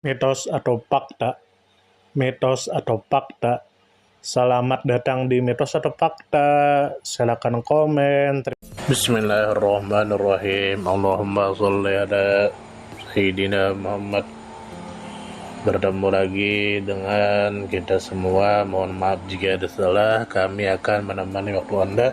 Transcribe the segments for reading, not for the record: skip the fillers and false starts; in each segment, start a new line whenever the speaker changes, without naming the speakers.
Mitos atau fakta? Mitos atau fakta? Selamat datang di Mitos atau Fakta. Silakan komen. Bismillahirrahmanirrahim. Allahumma sholli ala Sayyidina Muhammad. Bertemu lagi dengan kita semua. Mohon maaf jika ada salah. Kami akan menemani waktu Anda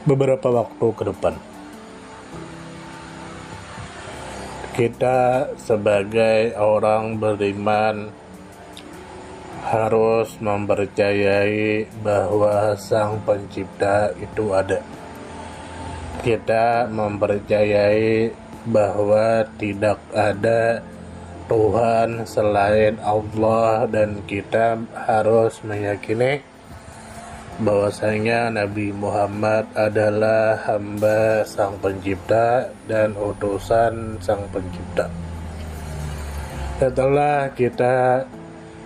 beberapa waktu ke depan. Kita sebagai orang beriman harus mempercayai bahwa Sang Pencipta itu ada. Kita mempercayai bahwa tidak ada Tuhan selain Allah, dan kita harus meyakini bahwasanya Nabi Muhammad adalah hamba Sang Pencipta dan utusan Sang Pencipta. Setelah kita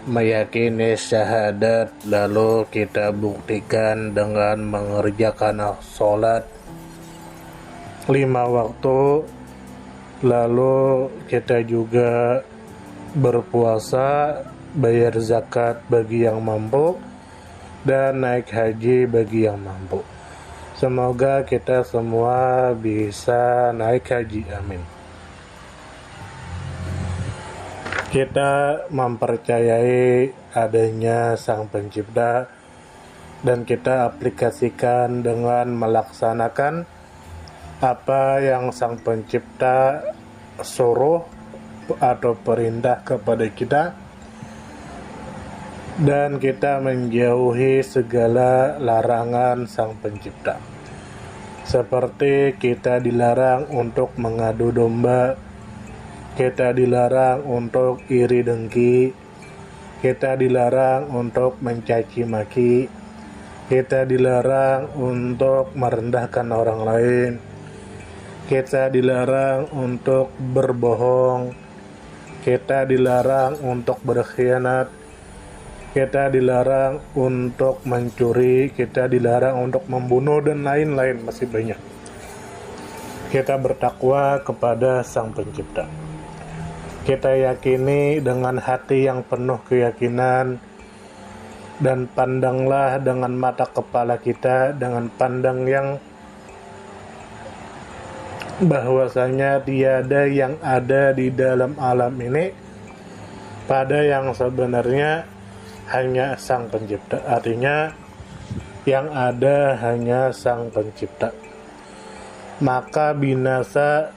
meyakini syahadat, lalu kita buktikan dengan mengerjakan sholat 5 waktu, lalu kita juga berpuasa, bayar zakat bagi yang mampu, dan naik haji bagi yang mampu. Semoga kita semua bisa naik haji, amin. Kita mempercayai adanya Sang Pencipta dan kita aplikasikan dengan melaksanakan apa yang Sang Pencipta suruh atau perintah kepada kita, dan kita menjauhi segala larangan Sang Pencipta. Seperti kita dilarang untuk mengadu domba, kita dilarang untuk iri dengki, kita dilarang untuk mencaci maki, kita dilarang untuk merendahkan orang lain, kita dilarang untuk berbohong, kita dilarang untuk berkhianat, kita dilarang untuk mencuri, kita dilarang untuk membunuh, dan lain-lain masih banyak. Kita bertakwa kepada Sang Pencipta. Kita yakini dengan hati yang penuh keyakinan, dan pandanglah dengan mata kepala kita dengan pandang yang bahwasanya tiada yang ada di dalam alam ini pada yang sebenarnya hanya Sang Pencipta. Artinya yang ada hanya Sang Pencipta. Maka binasa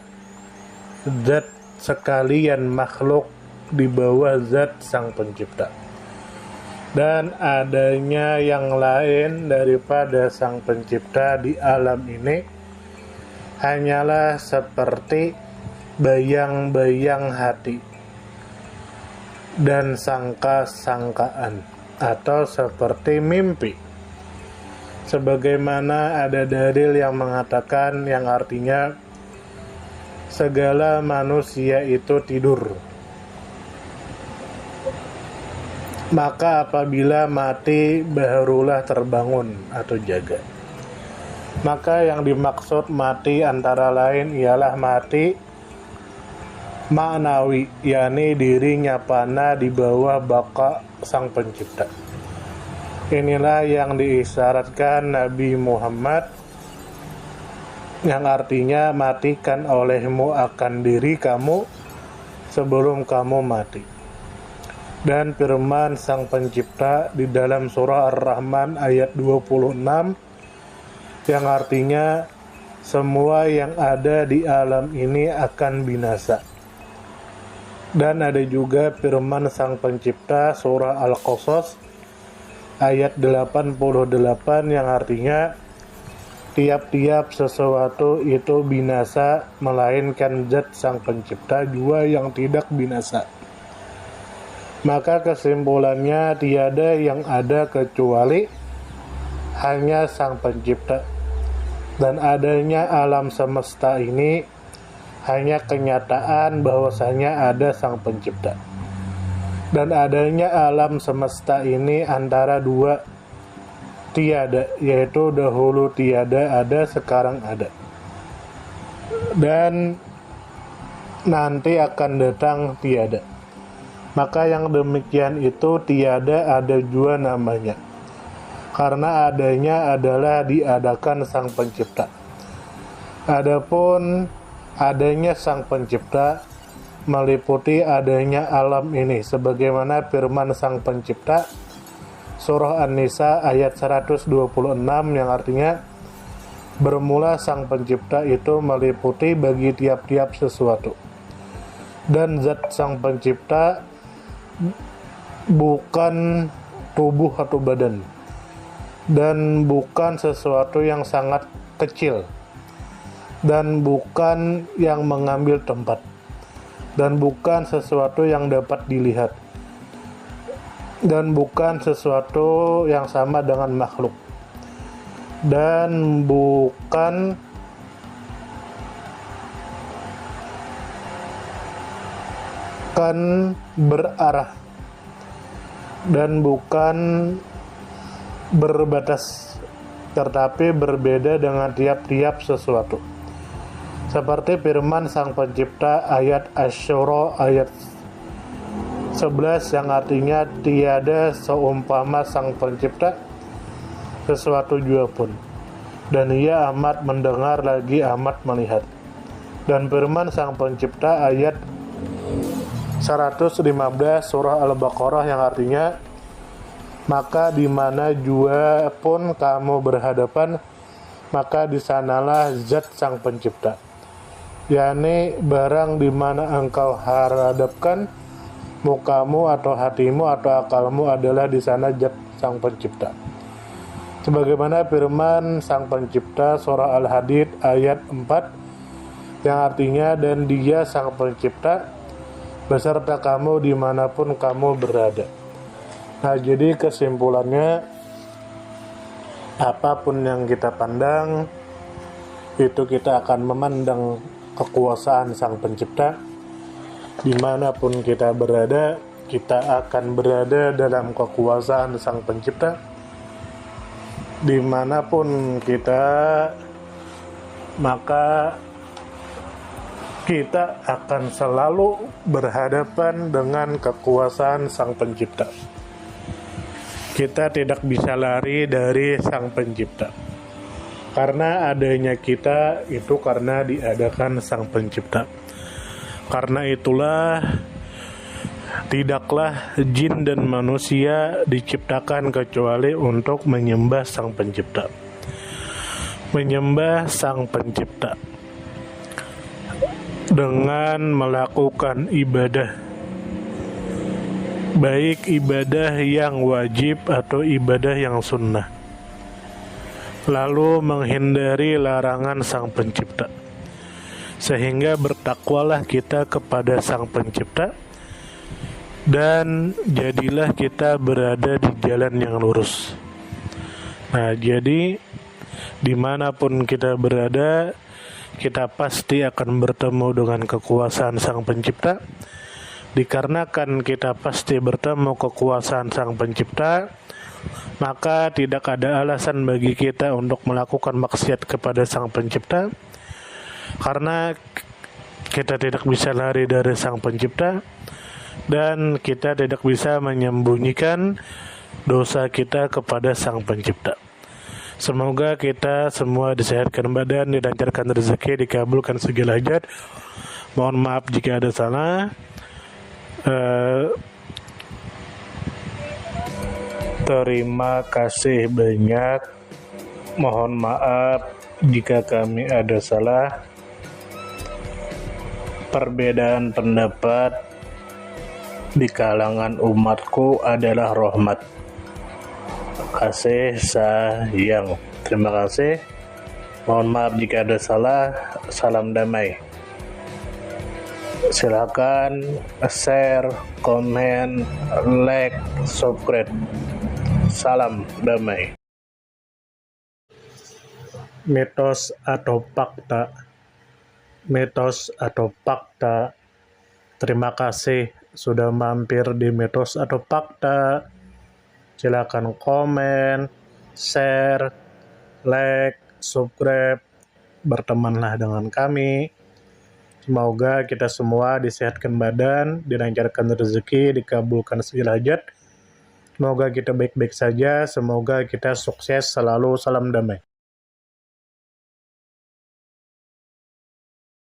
zat sekalian makhluk di bawah zat Sang Pencipta, dan adanya yang lain daripada Sang Pencipta di alam ini hanyalah seperti bayang-bayang hati dan sangka-sangkaan, atau seperti mimpi. Sebagaimana ada dalil yang mengatakan, yang artinya segala manusia itu tidur, maka apabila mati barulah terbangun atau jaga. Maka yang dimaksud mati antara lain ialah mati maknawi, yakni dirinya fana di bawah baka Sang Pencipta. Inilah yang diisyaratkan Nabi Muhammad, yang artinya matikan olehmu akan diri kamu sebelum kamu mati. Dan firman Sang Pencipta di dalam surah Ar-Rahman ayat 26, yang artinya semua yang ada di alam ini akan binasa. Dan ada juga firman Sang Pencipta surah Al-Qasas ayat 88, yang artinya tiap-tiap sesuatu itu binasa, melainkan zat Sang Pencipta jua yang tidak binasa. Maka kesimpulannya tiada yang ada kecuali hanya Sang Pencipta, dan adanya alam semesta ini hanya kenyataan bahwasanya ada Sang Pencipta. Dan adanya alam semesta ini antara dua tiada, yaitu dahulu tiada ada, sekarang ada. Dan nanti akan datang tiada. Maka yang demikian itu tiada ada jua namanya, karena adanya adalah diadakan Sang Pencipta. Adapun adanya Sang Pencipta meliputi adanya alam ini, sebagaimana firman Sang Pencipta Surah An-Nisa ayat 126 yang artinya, bermula Sang Pencipta itu meliputi bagi tiap-tiap sesuatu, dan zat Sang Pencipta bukan tubuh atau badan, dan bukan sesuatu yang sangat kecil, dan bukan yang mengambil tempat, dan bukan sesuatu yang dapat dilihat, dan bukan sesuatu yang sama dengan makhluk, dan bukan berarah, dan bukan berbatas, tetapi berbeda dengan tiap-tiap sesuatu. Seperti firman Sang Pencipta ayat Asy-Syura ayat 11 yang artinya, tiada seumpama Sang Pencipta sesuatu jua pun, dan ia amat mendengar lagi amat melihat. Dan firman Sang Pencipta ayat 115 surah Al-Baqarah yang artinya, maka di mana jua pun kamu berhadapan, maka di sanalah zat Sang Pencipta, yakni barang di mana engkau hadapkan mukamu atau hatimu atau akalmu adalah di sana zat Sang Pencipta. Sebagaimana firman Sang Pencipta surah Al-Hadid ayat 4 yang artinya, dan Dia Sang Pencipta beserta kamu dimanapun kamu berada. Nah, jadi kesimpulannya, apapun yang kita pandang, itu kita akan memandang kekuasaan Sang Pencipta. Dimanapun kita berada, kita akan berada dalam kekuasaan Sang Pencipta. Dimanapun kita, maka kita akan selalu berhadapan dengan kekuasaan Sang Pencipta. Kita tidak bisa lari dari Sang Pencipta, karena adanya kita itu karena diadakan Sang Pencipta. Karena itulah tidaklah jin dan manusia diciptakan kecuali untuk menyembah Sang Pencipta. Menyembah Sang Pencipta dengan melakukan ibadah, baik ibadah yang wajib atau ibadah yang sunnah, lalu menghindari larangan Sang Pencipta, sehingga bertakwalah kita kepada Sang Pencipta, dan jadilah kita berada di jalan yang lurus. Nah, jadi dimanapun kita berada, kita pasti akan bertemu dengan kekuasaan Sang Pencipta. Dikarenakan kita pasti bertemu kekuasaan Sang Pencipta, maka tidak ada alasan bagi kita untuk melakukan maksiat kepada Sang Pencipta, karena kita tidak bisa lari dari Sang Pencipta, dan kita tidak bisa menyembunyikan dosa kita kepada Sang Pencipta. Semoga kita semua disehatkan badan, dilancarkan rezeki, dikabulkan segala hajat. Mohon maaf jika ada salah. Terima kasih banyak. Mohon maaf jika kami ada salah. Perbedaan pendapat di kalangan umatku adalah rahmat, kasih sayang. Terima kasih. Mohon maaf jika ada salah. Salam damai. Silakan share, komen, like, subscribe. Salam damai. Mitos atau fakta? Mitos atau fakta? Terima kasih sudah mampir di Mitos atau Fakta. Silakan komen, share, like, subscribe, bertemanlah dengan kami. Semoga kita semua disehatkan badan, dilancarkan rezeki, dikabulkan segala hajat. Semoga kita baik-baik saja, semoga kita sukses selalu, salam damai.